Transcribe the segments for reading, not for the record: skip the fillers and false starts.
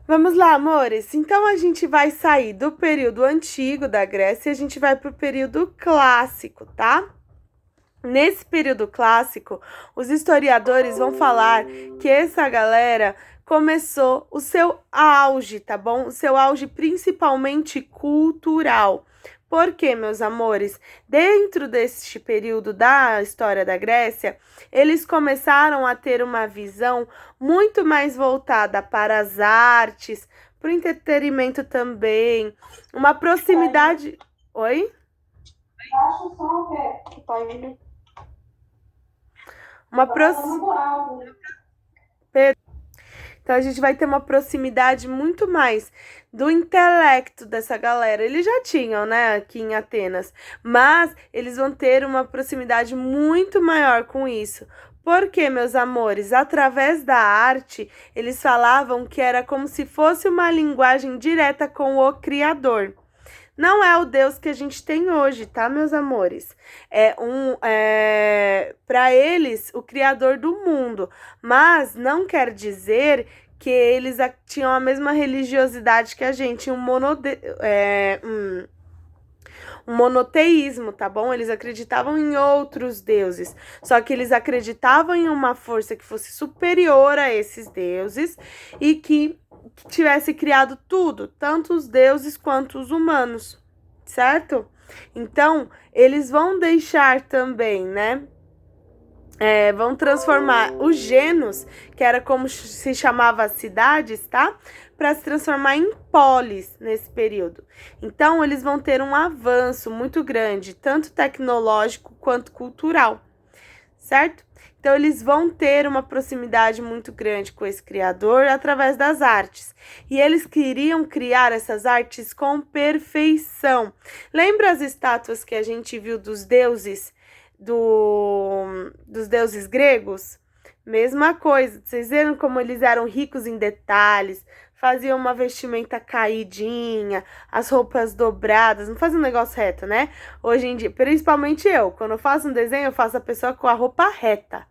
Vamos lá, amores. Então a gente vai sair do período antigo da Grécia e a gente vai para o período clássico, tá? Nesse período clássico, os historiadores vão falar que essa galera começou o seu auge, tá bom? O seu auge principalmente cultural. Por quê, meus amores? Dentro deste período da história da Grécia, eles começaram a ter uma visão muito mais voltada para as artes, para o entretenimento também, uma proximidade. Oi? Baixa o som, que tá indo. Uma Tá proximidade. muito alto. Então a gente vai ter uma proximidade muito mais do intelecto dessa galera. Eles já tinham, né, aqui em Atenas, mas eles vão ter uma proximidade muito maior com isso. Porque, meus amores, através da arte, eles falavam que era como se fosse uma linguagem direta com o Criador. Não é o Deus que a gente tem hoje, tá, meus amores? Para eles, o criador do mundo, mas não quer dizer que eles tinham a mesma religiosidade que a gente, um monoteísmo, tá bom? Eles acreditavam em outros deuses, só que eles acreditavam em uma força que fosse superior a esses deuses e que tivesse criado tudo, tanto os deuses quanto os humanos, certo? Então, eles vão deixar também, né? Vão transformar os genos, que era como se chamava as cidades, tá? Para se transformar em polis nesse período. Então, eles vão ter um avanço muito grande, tanto tecnológico quanto cultural, certo? Então, eles vão ter uma proximidade muito grande com esse criador através das artes. E eles queriam criar essas artes com perfeição. Lembra as estátuas que a gente viu dos deuses? Dos deuses gregos, mesma coisa. Vocês viram como eles eram ricos em detalhes, faziam uma vestimenta caidinha, as roupas dobradas, não fazia um negócio reto, né? Hoje em dia, principalmente eu, quando eu faço um desenho, eu faço a pessoa com a roupa reta,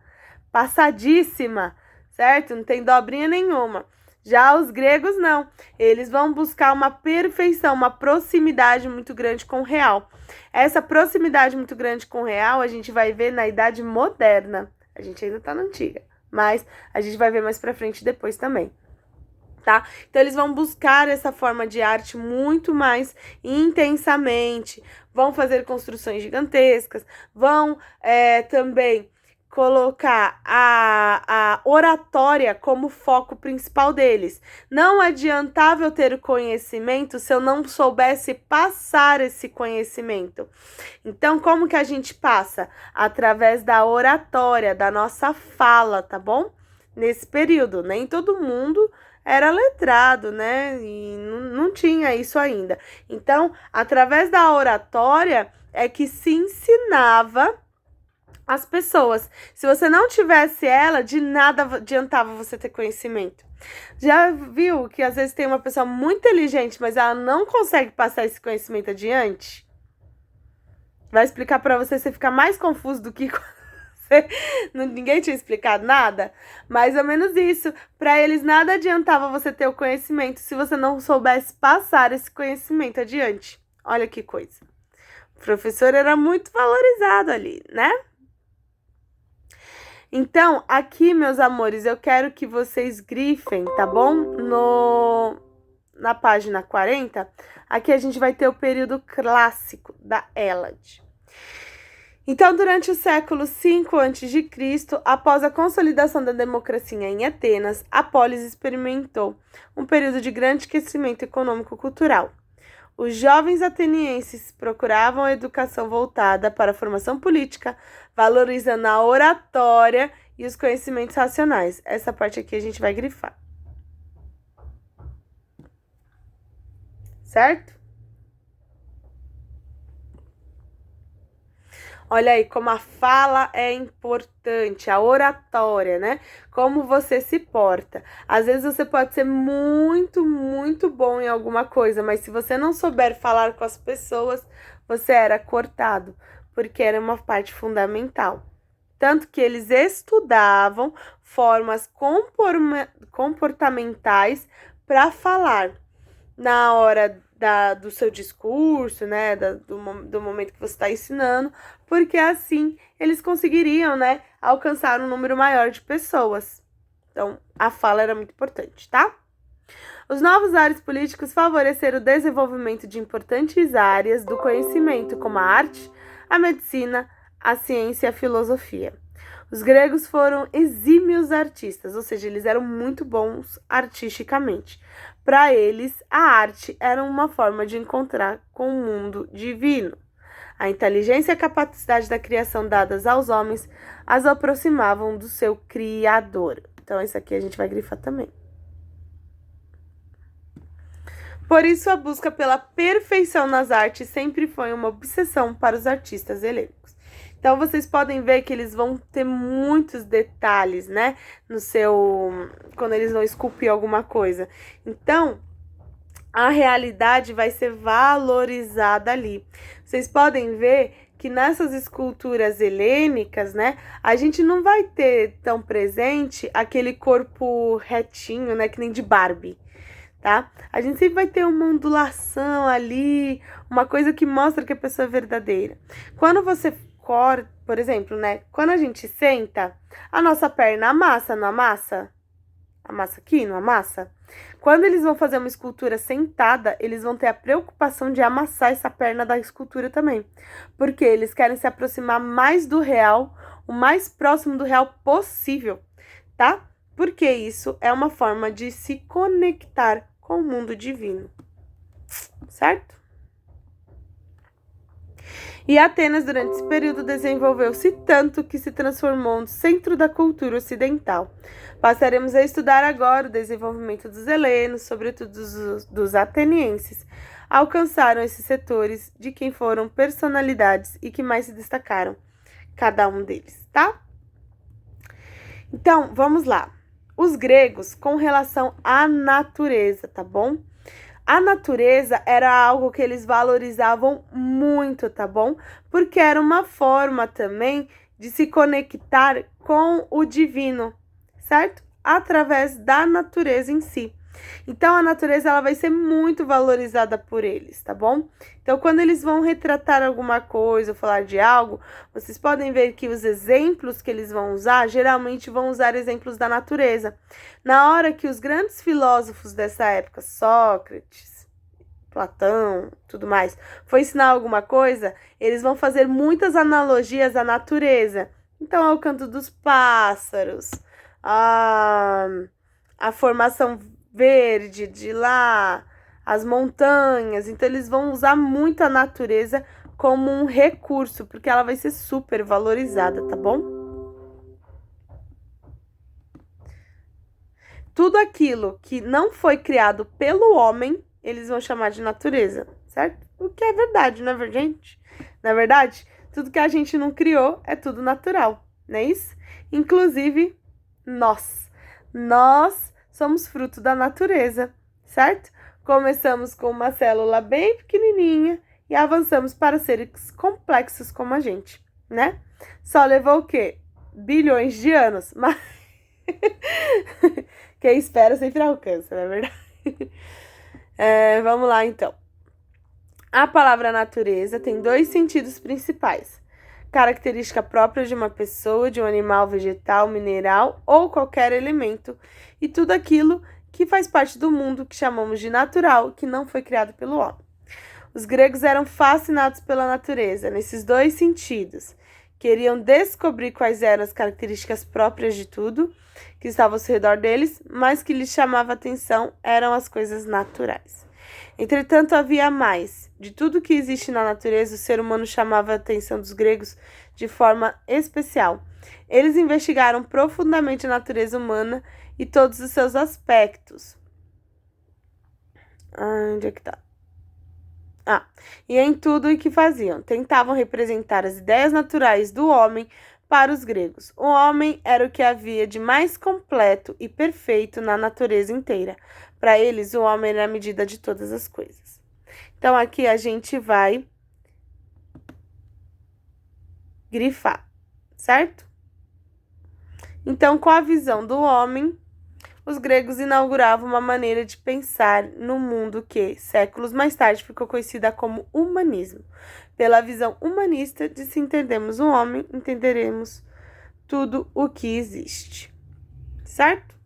passadíssima, certo? Não tem dobrinha nenhuma. Já os gregos não, eles vão buscar uma perfeição, uma proximidade muito grande com o real. Essa proximidade muito grande com o real a gente vai ver na Idade Moderna. A gente ainda tá na antiga, mas a gente vai ver mais pra frente depois também. Tá? Então eles vão buscar essa forma de arte muito mais intensamente, vão fazer construções gigantescas, vão também colocar a oratória como foco principal deles. Não adiantava eu ter o conhecimento se eu não soubesse passar esse conhecimento. Então, como que a gente passa? Através da oratória, da nossa fala, tá bom? Nesse período, nem todo mundo era letrado, né? E não tinha isso ainda. Então, através da oratória é que se ensinava as pessoas. Se você não tivesse ela, de nada adiantava você ter conhecimento. Já viu que às vezes tem uma pessoa muito inteligente, mas ela não consegue passar esse conhecimento adiante? Vai explicar para você, você ficar mais confuso do que ninguém tinha explicado nada. Mais ou menos isso. Para eles nada adiantava você ter o conhecimento se você não soubesse passar esse conhecimento adiante. Olha que coisa. O professor era muito valorizado ali, né? Então, aqui, meus amores, eu quero que vocês grifem, tá bom? Na página 40, aqui a gente vai ter o período clássico da Hélade. Então, durante o século V a.C., após a consolidação da democracia em Atenas, a polis experimentou um período de grande crescimento econômico-cultural. Os jovens atenienses procuravam a educação voltada para a formação política, valorizando a oratória e os conhecimentos racionais. Essa parte aqui a gente vai grifar. Certo? Olha aí como a fala é importante, a oratória, né? Como você se porta. Às vezes você pode ser muito, muito bom em alguma coisa, mas se você não souber falar com as pessoas, você era cortado, porque era uma parte fundamental. Tanto que eles estudavam formas comportamentais para falar na hora do seu discurso, né, do momento que você está ensinando, porque assim eles conseguiriam, né, alcançar um número maior de pessoas. Então, a fala era muito importante, tá? Os novos ares políticos favoreceram o desenvolvimento de importantes áreas do conhecimento, como a arte, a medicina, a ciência e a filosofia. Os gregos foram exímios artistas, ou seja, eles eram muito bons artisticamente. Para eles, a arte era uma forma de encontrar com o mundo divino. A inteligência e a capacidade da criação dadas aos homens as aproximavam do seu Criador. Então, isso aqui a gente vai grifar também. Por isso, a busca pela perfeição nas artes sempre foi uma obsessão para os artistas helênicos. Então, vocês podem ver que eles vão ter muitos detalhes, né? Quando eles vão esculpir alguma coisa. Então, a realidade vai ser valorizada ali. Vocês podem ver que nessas esculturas helênicas, né? A gente não vai ter tão presente aquele corpo retinho, né? Que nem de Barbie. Tá? A gente sempre vai ter uma ondulação ali, uma coisa que mostra que a pessoa é verdadeira. Quando você corta, por exemplo, né? Quando a gente senta, a nossa perna amassa, não amassa? Amassa aqui, não amassa? Quando eles vão fazer uma escultura sentada, eles vão ter a preocupação de amassar essa perna da escultura também. Porque eles querem se aproximar mais do real, o mais próximo do real possível, tá? Porque isso é uma forma de se conectar com o mundo divino, certo? E Atenas, durante esse período, desenvolveu-se tanto que se transformou no centro da cultura ocidental. Passaremos a estudar agora o desenvolvimento dos helenos, sobretudo dos atenienses. Alcançaram esses setores de quem foram personalidades e que mais se destacaram, cada um deles, tá? Então, vamos lá. Os gregos com relação à natureza, tá bom? A natureza era algo que eles valorizavam muito, tá bom? Porque era uma forma também de se conectar com o divino, certo? Através da natureza em si. Então, a natureza ela vai ser muito valorizada por eles, tá bom? Então, quando eles vão retratar alguma coisa, falar de algo, vocês podem ver que os exemplos que eles vão usar, geralmente vão usar exemplos da natureza. Na hora que os grandes filósofos dessa época, Sócrates, Platão, tudo mais, for ensinar alguma coisa, eles vão fazer muitas analogias à natureza. Então, é o canto dos pássaros, a formação verde de lá, as montanhas. Então, eles vão usar muito a natureza como um recurso, porque ela vai ser super valorizada, tá bom? Tudo aquilo que não foi criado pelo homem, eles vão chamar de natureza, certo? O que é verdade, não é, gente? Na verdade, tudo que a gente não criou é tudo natural, não é isso? Inclusive, nós. Nós somos fruto da natureza, certo? Começamos com uma célula bem pequenininha e avançamos para seres complexos como a gente, né? Só levou o quê? Bilhões de anos, mas quem espera sempre alcança, não é verdade? Vamos lá, então. A palavra natureza tem dois sentidos principais. Característica própria de uma pessoa, de um animal, vegetal, mineral ou qualquer elemento, e tudo aquilo que faz parte do mundo que chamamos de natural, que não foi criado pelo homem. Os gregos eram fascinados pela natureza, nesses dois sentidos. Queriam descobrir quais eram as características próprias de tudo que estava ao redor deles, mas que lhes chamava atenção eram as coisas naturais. Entretanto, havia mais. De tudo que existe na natureza, o ser humano chamava a atenção dos gregos de forma especial. Eles investigaram profundamente a natureza humana e todos os seus aspectos. Onde é que tá? E em tudo o que faziam. Tentavam representar as ideias naturais do homem para os gregos. O homem era o que havia de mais completo e perfeito na natureza inteira. Para eles, o homem era a medida de todas as coisas. Então, aqui a gente vai grifar, certo? Então, com a visão do homem, os gregos inauguravam uma maneira de pensar no mundo que, séculos mais tarde, ficou conhecida como humanismo. Pela visão humanista de se entendermos o homem, entenderemos tudo o que existe. Certo?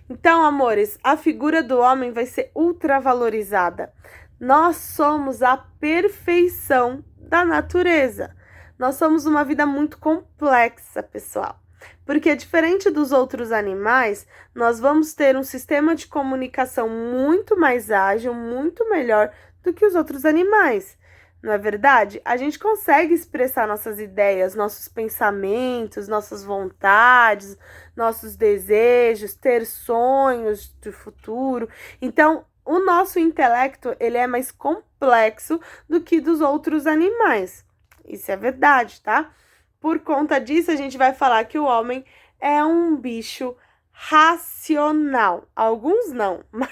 Então, amores, a figura do homem vai ser ultravalorizada. Nós somos a perfeição da natureza. Nós somos uma vida muito complexa, pessoal. Porque, diferente dos outros animais, nós vamos ter um sistema de comunicação muito mais ágil, muito melhor do que os outros animais. Não é verdade? A gente consegue expressar nossas ideias, nossos pensamentos, nossas vontades, nossos desejos, ter sonhos do futuro. Então, o nosso intelecto, ele é mais complexo do que dos outros animais. Isso é verdade, tá? Por conta disso, a gente vai falar que o homem é um bicho racional. Alguns não, mas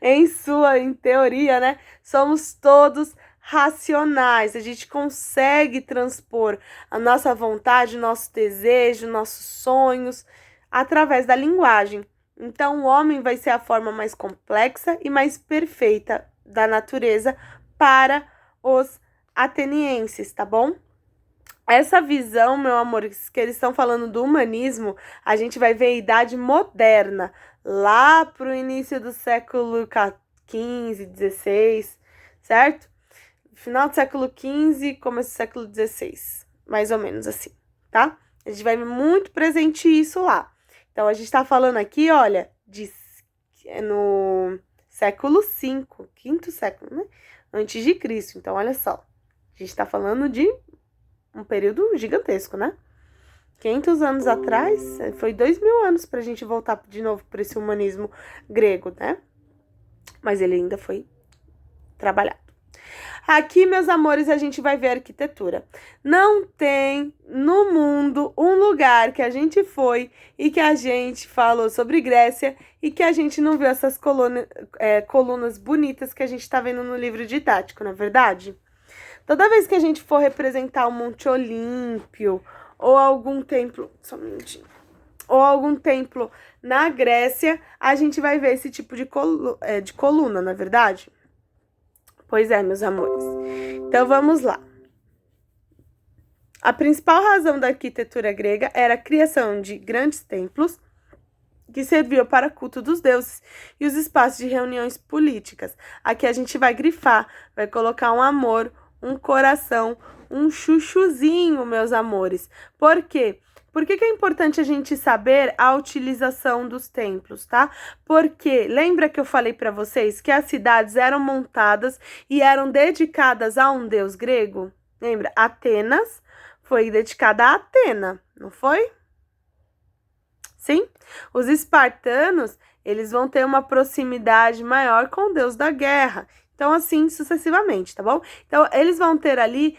em teoria, né? Somos todos racionais. A gente consegue transpor a nossa vontade, nosso desejo, nossos sonhos através da linguagem. Então, o homem vai ser a forma mais complexa e mais perfeita da natureza para os atenienses, tá bom? Essa visão, meu amor, que eles estão falando do humanismo, a gente vai ver a Idade Moderna, lá para o início do século XV, XVI, certo? Final do século XV, começo do século XVI, mais ou menos assim, tá? A gente vai ver muito presente isso lá. Então, a gente tá falando aqui, olha, no século V, quinto século, né? Antes de Cristo. Então, olha só, a gente tá falando de um período gigantesco, né? 500 anos atrás, foi 2000 anos pra gente voltar de novo para esse humanismo grego, né? Mas ele ainda foi trabalhado. Aqui, meus amores, a gente vai ver arquitetura. Não tem no mundo um lugar que a gente foi e que a gente falou sobre Grécia e que a gente não viu essas colunas bonitas que a gente tá vendo no livro didático, não é verdade? Toda vez que a gente for representar o Monte Olímpio ou algum templo, só um minutinho, ou algum templo na Grécia, a gente vai ver esse tipo de coluna, não é verdade? Pois é, meus amores. Então, vamos lá. A principal razão da arquitetura grega era a criação de grandes templos que serviam para culto dos deuses e os espaços de reuniões políticas. Aqui a gente vai grifar, vai colocar um amor, um coração, um chuchuzinho, meus amores. Por quê? Por que é importante a gente saber a utilização dos templos, tá? Porque lembra que eu falei para vocês que as cidades eram montadas e eram dedicadas a um deus grego? Lembra? Atenas foi dedicada a Atena, não foi? Sim? Os espartanos, eles vão ter uma proximidade maior com o deus da guerra. Então, assim, sucessivamente, tá bom? Então, eles vão ter ali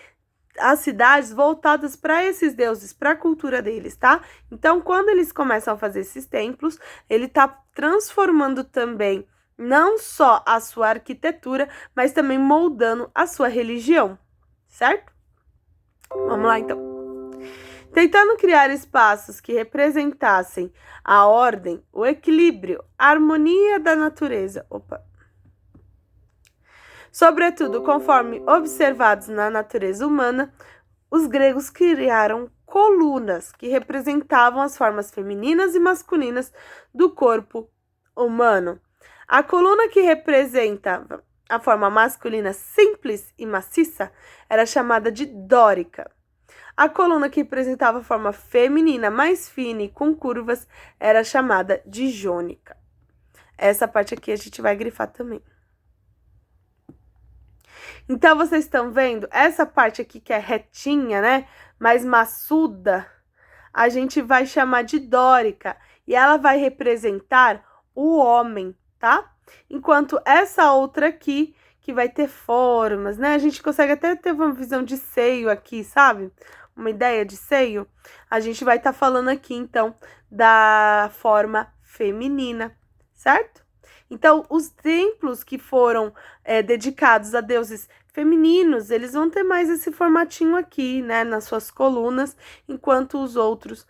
as cidades voltadas para esses deuses, para a cultura deles, tá? Então, quando eles começam a fazer esses templos, ele tá transformando também não só a sua arquitetura, mas também moldando a sua religião, certo? Vamos lá, então. Tentando criar espaços que representassem a ordem, o equilíbrio, a harmonia da natureza. Sobretudo, conforme observados na natureza humana, os gregos criaram colunas que representavam as formas femininas e masculinas do corpo humano. A coluna que representava a forma masculina simples e maciça era chamada de dórica. A coluna que representava a forma feminina mais fina e com curvas era chamada de jônica. Essa parte aqui a gente vai grifar também. Então, vocês estão vendo? Essa parte aqui que é retinha, né? Mais maçuda, a gente vai chamar de dórica. E ela vai representar o homem, tá? Enquanto essa outra aqui, que vai ter formas, né? A gente consegue até ter uma visão de seio aqui, sabe? Uma ideia de seio. A gente vai estar falando aqui, então, da forma feminina, certo? Então, os templos que foram dedicados a deuses femininos, eles vão ter mais esse formatinho aqui, né, nas suas colunas, enquanto os outros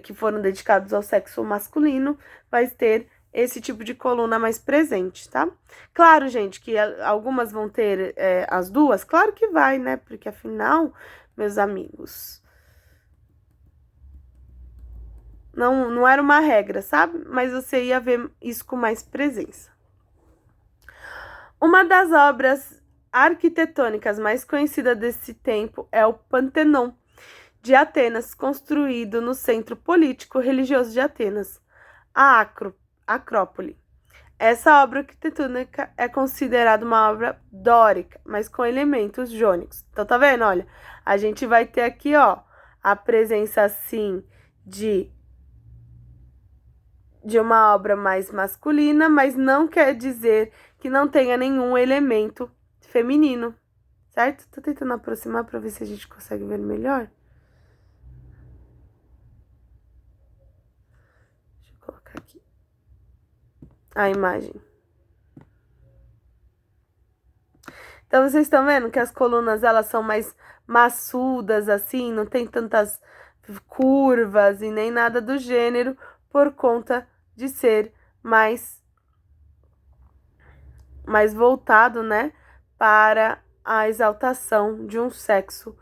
que foram dedicados ao sexo masculino, vai ter esse tipo de coluna mais presente, tá? Claro, gente, que algumas vão ter as duas, claro que vai, né? Porque afinal, meus amigos, não era uma regra, sabe? Mas você ia ver isso com mais presença. Uma das obras arquitetônicas mais conhecidas desse tempo é o Pantenon de Atenas, construído no centro político-religioso de Atenas, a Acrópole. Essa obra arquitetônica é considerada uma obra dórica, mas com elementos jônicos. Então, tá vendo? Olha, a gente vai ter aqui, ó, a presença, assim, de uma obra mais masculina, mas não quer dizer que não tenha nenhum elemento feminino, certo? Tô tentando aproximar para ver se a gente consegue ver melhor. Deixa eu colocar aqui a imagem. Então, vocês estão vendo que as colunas, elas são mais maçudas, assim, não tem tantas curvas e nem nada do gênero, por conta de ser mais voltado, né, para a exaltação de um sexo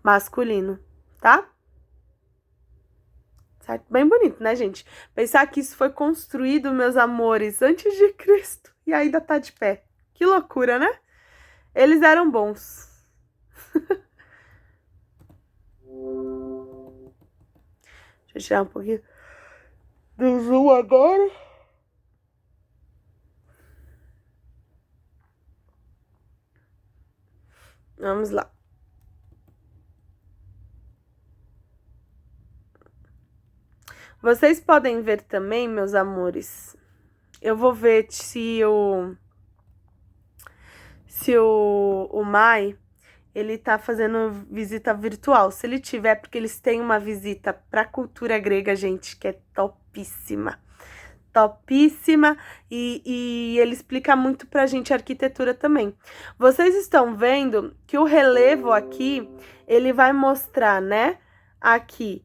masculino, tá? Certo? Bem bonito, né, gente? Pensar que isso foi construído, meus amores, antes de Cristo e ainda tá de pé. Que loucura, né? Eles eram bons. Deixa eu tirar um pouquinho do zoom agora. Vamos lá. Vocês podem ver também, meus amores. Eu vou ver se o Mai, ele tá fazendo visita virtual. Se ele tiver, porque eles têm uma visita pra cultura grega, gente, que é topíssima. Topíssima. E ele explica muito pra gente a arquitetura também. Vocês estão vendo que o relevo aqui, ele vai mostrar, né? Aqui,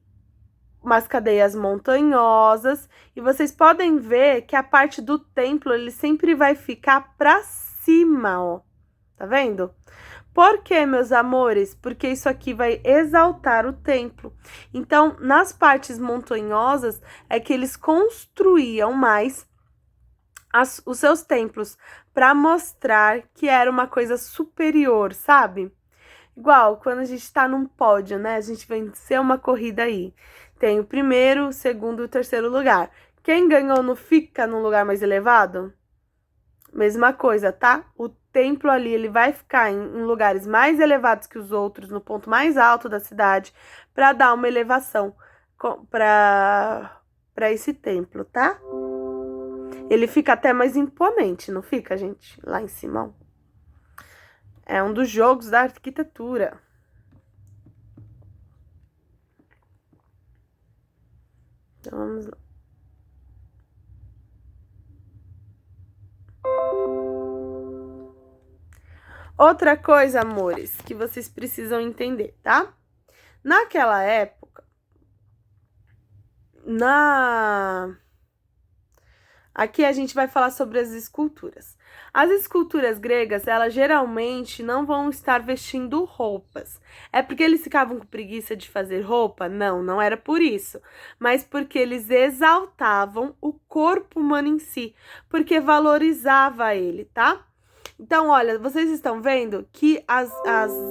umas cadeias montanhosas. E vocês podem ver que a parte do templo, ele sempre vai ficar pra cima, ó. Tá vendo? Por quê, meus amores? Porque isso aqui vai exaltar o templo. Então, nas partes montanhosas, é que eles construíam mais os seus templos para mostrar que era uma coisa superior, sabe? Igual quando a gente tá num pódio, né? A gente venceu uma corrida aí. Tem o primeiro, o segundo e o terceiro lugar. Quem ganhou não fica num lugar mais elevado? Mesma coisa, tá? O templo ali, ele vai ficar em lugares mais elevados que os outros, no ponto mais alto da cidade, para dar uma elevação para esse templo, tá? Ele fica até mais imponente, não fica, gente? Lá em cima, ó. É um dos jogos da arquitetura. Então, vamos lá. Outra coisa, amores, que vocês precisam entender, tá? Naquela época, aqui a gente vai falar sobre as esculturas. As esculturas gregas, elas geralmente não vão estar vestindo roupas. É porque eles ficavam com preguiça de fazer roupa? Não, não era por isso. Mas porque eles exaltavam o corpo humano em si, porque valorizava ele, tá? Então, olha, vocês estão vendo que as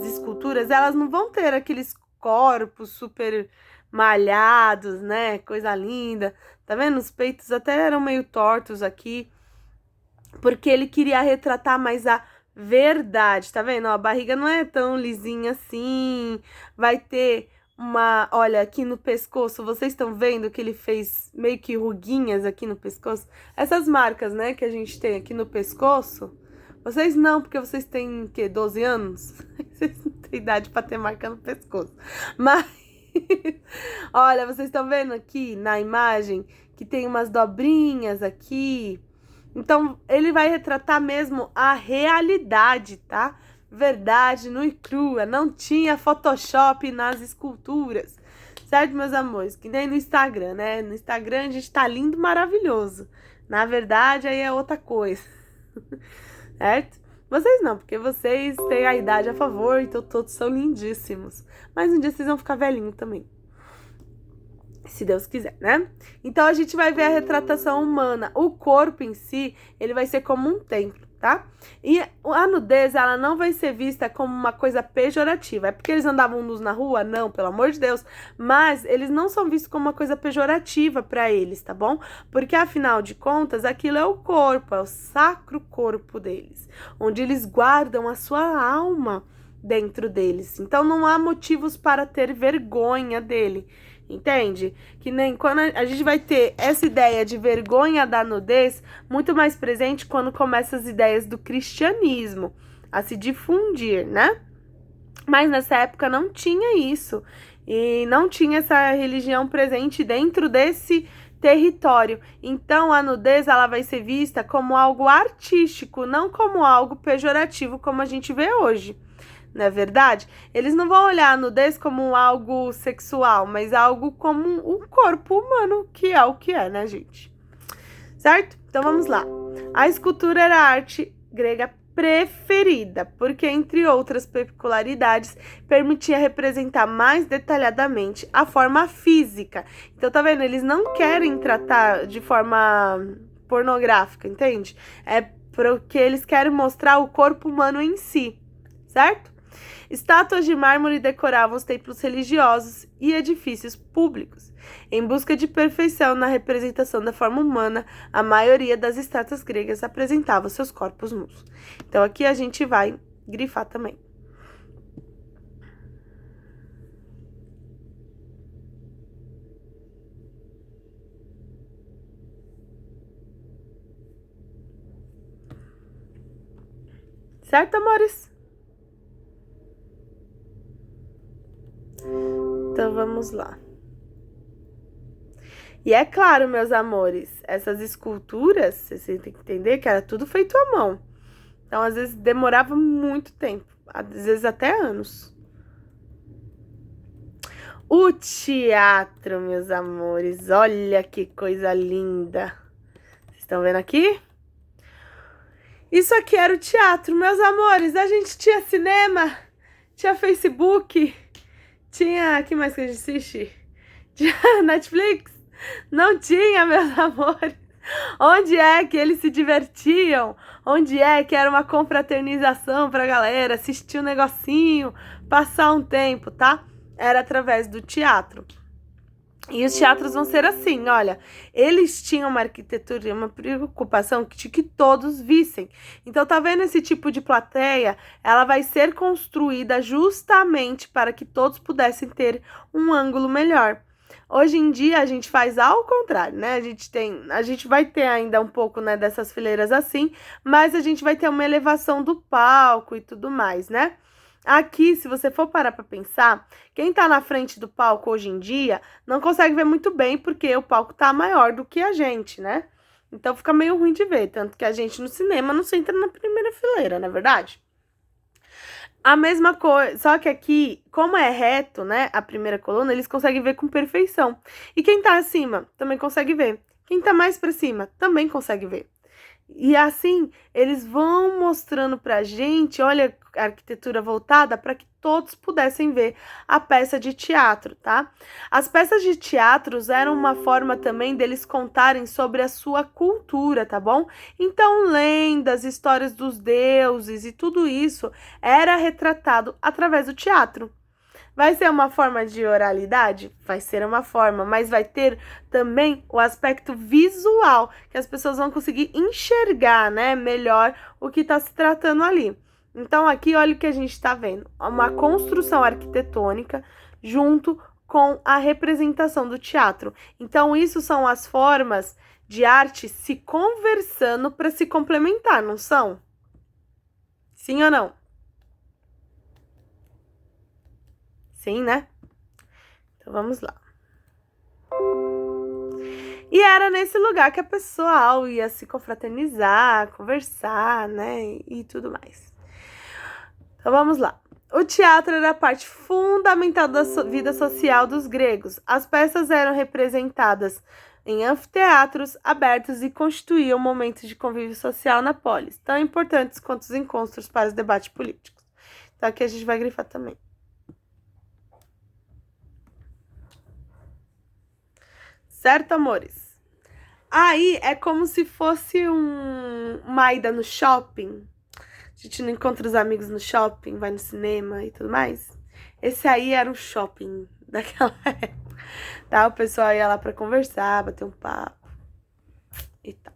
esculturas, elas não vão ter aqueles corpos super malhados, né? Coisa linda. Tá vendo? Os peitos até eram meio tortos aqui. Porque ele queria retratar mais a verdade, tá vendo? Ó, a barriga não é tão lisinha assim. Vai ter uma... Olha, aqui no pescoço, vocês estão vendo que ele fez meio que ruguinhas aqui no pescoço? Essas marcas, né, que a gente tem aqui no pescoço... Vocês não, porque vocês têm, o quê, 12 anos? Vocês não têm idade pra ter marca no pescoço. Mas, olha, vocês estão vendo aqui na imagem que tem umas dobrinhas aqui. Então, ele vai retratar mesmo a realidade, tá? Verdade nua e crua. Não tinha Photoshop nas esculturas. Certo, meus amores? Que nem no Instagram, né? No Instagram a gente tá lindo, maravilhoso. Na verdade, aí é outra coisa. Certo? Vocês não, porque vocês têm a idade a favor, então todos são lindíssimos. Mas um dia vocês vão ficar velhinhos também. Se Deus quiser, né? Então a gente vai ver a retratação humana. O corpo em si, ele vai ser como um templo, tá? E a nudez, ela não vai ser vista como uma coisa pejorativa. É porque eles andavam nus na rua? Não, pelo amor de Deus. Mas eles não são vistos como uma coisa pejorativa para eles, tá bom? Porque afinal de contas, aquilo é o corpo, é o sacro corpo deles, onde eles guardam a sua alma dentro deles. Então não há motivos para ter vergonha dele. Entende? Que nem quando a gente vai ter essa ideia de vergonha da nudez muito mais presente quando começam as ideias do cristianismo a se difundir, né? Mas nessa época não tinha isso. E não tinha essa religião presente dentro desse território. Então a nudez ela vai ser vista como algo artístico, não como algo pejorativo como a gente vê hoje. Não é verdade? Eles não vão olhar a nudez como algo sexual, mas algo como um corpo humano, que é o que é, né, gente? Certo? Então vamos lá. A escultura era a arte grega preferida, porque, entre outras peculiaridades, permitia representar mais detalhadamente a forma física. Então, tá vendo? Eles não querem tratar de forma pornográfica, entende? É porque eles querem mostrar o corpo humano em si, certo? Estátuas de mármore decoravam os templos religiosos e edifícios públicos. Em busca de perfeição na representação da forma humana, a maioria das estátuas gregas apresentava seus corpos nus. Então aqui a gente vai grifar também. Certo, amores? Então vamos lá. E é claro, meus amores, essas esculturas, vocês têm que entender que era tudo feito à mão. Então, às vezes, demorava muito tempo, às vezes até anos. O teatro, meus amores, olha que coisa linda. Vocês estão vendo aqui? Isso aqui era o teatro, meus amores. A gente tinha cinema, tinha Facebook, tinha... que mais que a gente assiste? Tinha Netflix? Não tinha, meus amores. Onde é que eles se divertiam? Onde é que era uma confraternização pra galera assistir um negocinho, passar um tempo, tá? Era através do teatro. E os teatros vão ser assim, olha, eles tinham uma arquitetura e uma preocupação que todos vissem. Então, tá vendo esse tipo de plateia? Ela vai ser construída justamente para que todos pudessem ter um ângulo melhor. Hoje em dia a gente faz ao contrário, né? A gente vai ter ainda um pouco, né, dessas fileiras assim, mas a gente vai ter uma elevação do palco e tudo mais, né? Aqui, se você for parar para pensar, quem tá na frente do palco hoje em dia não consegue ver muito bem porque o palco tá maior do que a gente, né? Então fica meio ruim de ver, tanto que a gente no cinema não senta na primeira fileira, não é verdade? A mesma coisa, só que aqui, como é reto, né, a primeira coluna, eles conseguem ver com perfeição. E quem tá acima também consegue ver. Quem tá mais pra cima também consegue ver. E assim, eles vão mostrando pra gente, olha, a arquitetura voltada para que todos pudessem ver a peça de teatro, tá? As peças de teatros eram uma forma também deles contarem sobre a sua cultura, tá bom? Então, lendas, histórias dos deuses e tudo isso era retratado através do teatro. Vai ser uma forma de oralidade? Vai ser uma forma, mas vai ter também o aspecto visual, que as pessoas vão conseguir enxergar, né, melhor o que está se tratando ali. Então, aqui, olha o que a gente está vendo. Uma construção arquitetônica junto com a representação do teatro. Então, isso são as formas de arte se conversando para se complementar, não são? Sim ou não? Sim, né? Então vamos lá. E era nesse lugar que a pessoa ia se confraternizar, conversar, né? E tudo mais. Então vamos lá. O teatro era a parte fundamental da vida social dos gregos. As peças eram representadas em anfiteatros abertos e constituíam momentos de convívio social na polis, tão importantes quanto os encontros para os debates políticos. Então aqui a gente vai grifar também. Certo, amores? Aí é como se fosse uma ida no shopping. A gente não encontra os amigos no shopping, vai no cinema e tudo mais. Esse aí era o shopping daquela época, tá? O pessoal ia lá pra conversar, bater um papo e tal.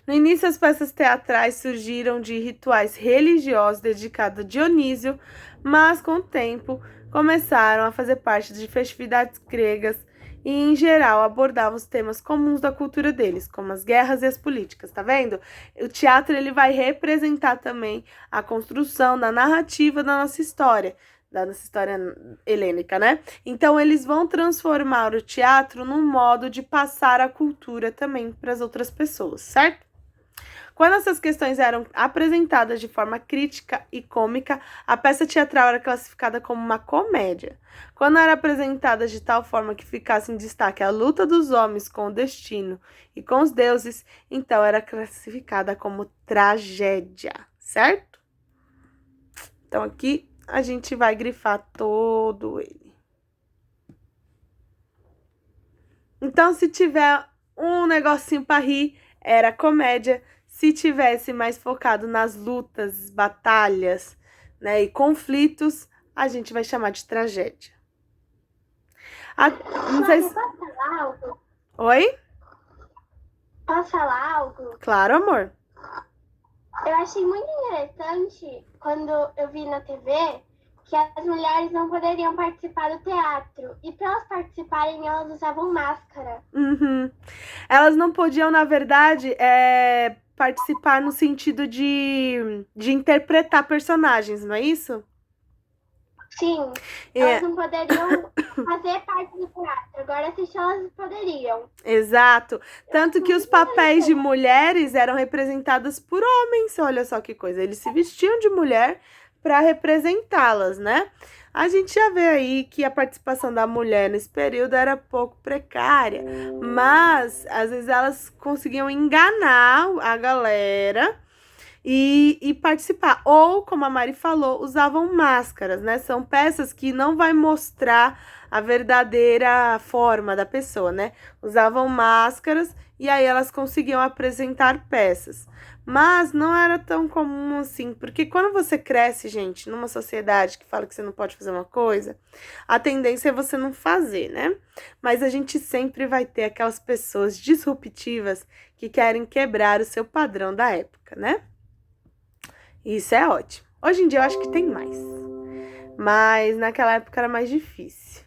No início, as peças teatrais surgiram de rituais religiosos dedicados a Dionísio, mas com o tempo começaram a fazer parte de festividades gregas e, em geral, abordavam os temas comuns da cultura deles, como as guerras e as políticas, tá vendo? O teatro ele vai representar também a construção da narrativa da nossa história helênica, né? Então, eles vão transformar o teatro num modo de passar a cultura também para as outras pessoas, certo? Quando essas questões eram apresentadas de forma crítica e cômica, a peça teatral era classificada como uma comédia. Quando era apresentada de tal forma que ficasse em destaque a luta dos homens com o destino e com os deuses, então era classificada como tragédia, certo? Então aqui a gente vai grifar todo ele. Então, se tiver um negocinho para rir, era comédia. Se tivesse mais focado nas lutas, batalhas, né, e conflitos, a gente vai chamar de tragédia. Não sei se... Posso falar algo? Oi? Posso falar algo? Claro, amor. Eu achei muito interessante quando eu vi na TV que as mulheres não poderiam participar do teatro. E para elas participarem, elas usavam máscara. Uhum. Elas não podiam, na verdade, participar no sentido de interpretar personagens, não é isso? Sim, elas não poderiam fazer parte do teatro. Agora assistir elas poderiam. Exato. Tanto que os papéis de mulheres eram representados por homens. Olha só que coisa. Eles se vestiam de mulher para representá-las, né? A gente já vê aí que a participação da mulher nesse período era pouco precária, mas às vezes elas conseguiam enganar a galera e participar. Ou, como a Mari falou, usavam máscaras, né? São peças que não vai mostrar a verdadeira forma da pessoa, né? Usavam máscaras e aí elas conseguiam apresentar peças. Mas não era tão comum assim, porque quando você cresce, gente, numa sociedade que fala que você não pode fazer uma coisa, a tendência é você não fazer, né? Mas a gente sempre vai ter aquelas pessoas disruptivas que querem quebrar o seu padrão da época, né? Isso é ótimo. Hoje em dia eu acho que tem mais. Mas naquela época era mais difícil.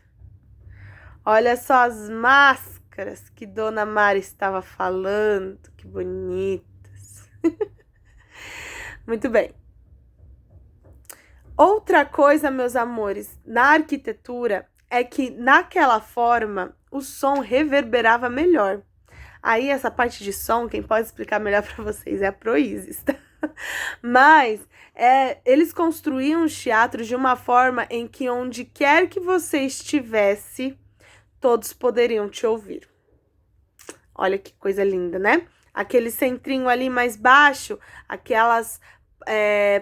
Olha só as máscaras que Dona Mari estava falando. Que bonitas. Muito bem. Outra coisa, meus amores, na arquitetura é que naquela forma o som reverberava melhor. Aí essa parte de som, quem pode explicar melhor para vocês é a Proísis, tá? Mas eles construíam os teatros de uma forma em que onde quer que você estivesse, todos poderiam te ouvir. Olha que coisa linda, né? Aquele centrinho ali mais baixo, aquelas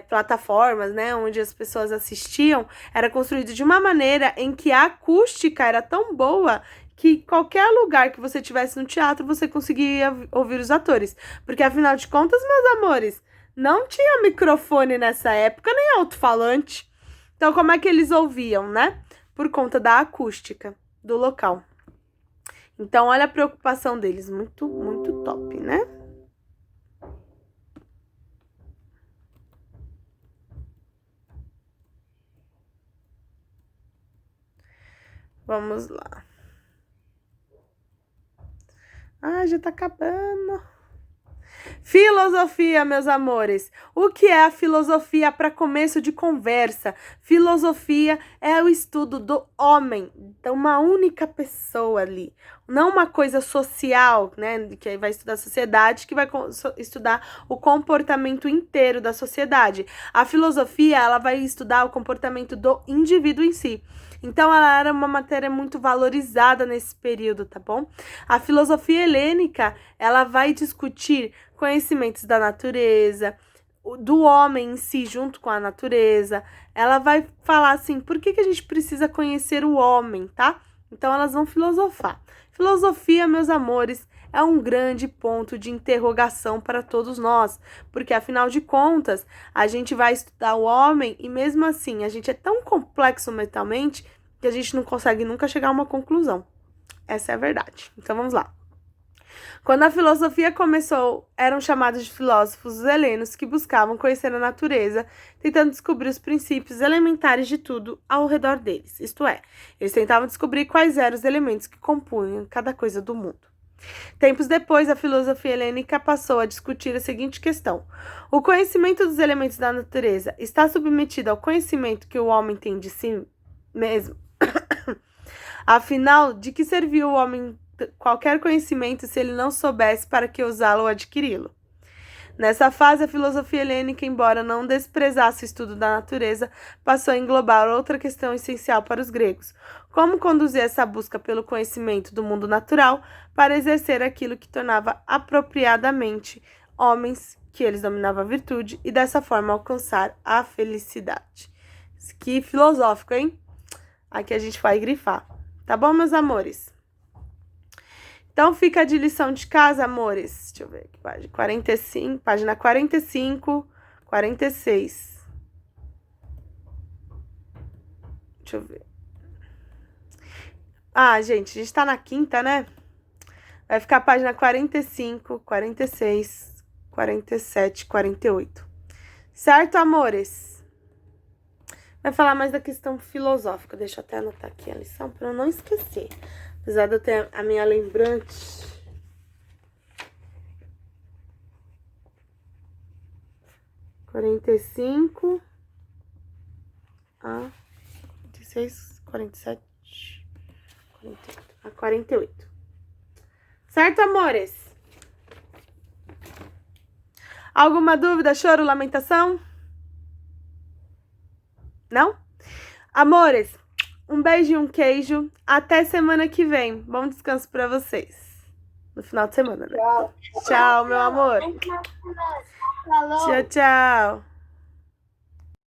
plataformas, né, onde as pessoas assistiam, era construído de uma maneira em que a acústica era tão boa que qualquer lugar que você tivesse no teatro, você conseguia ouvir os atores. Porque, afinal de contas, meus amores, não tinha microfone nessa época, nem alto-falante. Então, como é que eles ouviam, né? Por conta da acústica do local. Então, olha a preocupação deles. Muito, muito top, né? Vamos lá. Ah, já tá acabando. Filosofia, meus amores. O que é a filosofia para começo de conversa? Filosofia é o estudo do homem, então uma única pessoa ali, não uma coisa social, né, que vai estudar a sociedade, que vai estudar o comportamento inteiro da sociedade. A filosofia, ela vai estudar o comportamento do indivíduo em si. Então, ela era uma matéria muito valorizada nesse período, tá bom? A filosofia helênica, ela vai discutir conhecimentos da natureza, do homem em si junto com a natureza. Ela vai falar assim, por que a gente precisa conhecer o homem, tá? Então, elas vão filosofar. Filosofia, meus amores, é um grande ponto de interrogação para todos nós, porque afinal de contas, a gente vai estudar o homem e mesmo assim, a gente é tão complexo mentalmente que a gente não consegue nunca chegar a uma conclusão. Essa é a verdade. Então vamos lá. Quando a filosofia começou, eram chamados de filósofos os helenos que buscavam conhecer a natureza, tentando descobrir os princípios elementares de tudo ao redor deles. Isto é, eles tentavam descobrir quais eram os elementos que compunham cada coisa do mundo. Tempos depois, a filosofia helênica passou a discutir a seguinte questão: o conhecimento dos elementos da natureza está submetido ao conhecimento que o homem tem de si mesmo? Afinal, de que serviu o homem qualquer conhecimento se ele não soubesse para que usá-lo ou adquiri-lo? Nessa fase, a filosofia helênica, embora não desprezasse o estudo da natureza, passou a englobar outra questão essencial para os gregos: como conduzir essa busca pelo conhecimento do mundo natural para exercer aquilo que tornava apropriadamente homens, que eles dominavam a virtude, e dessa forma alcançar a felicidade. Que filosófico, hein? Aqui a gente vai grifar. Tá bom, meus amores? Então, fica de lição de casa, amores. Deixa eu ver aqui, página 45, 46. Deixa eu ver. Ah, gente, a gente tá na quinta, né? Vai ficar a página 45, 46, 47, 48. Certo, amores? Vai falar mais da questão filosófica. Deixa eu até anotar aqui a lição para eu não esquecer. Apesar de eu ter a minha lembrante. Quarenta e cinco. 46, 47, 48. A 48. Certo, amores? Alguma dúvida, choro, lamentação? Não? Amores, um beijo e um queijo. Até semana que vem. Bom descanso pra vocês. No final de semana, né? Tchau. Tchau, meu amor. Falou. Tchau, tchau.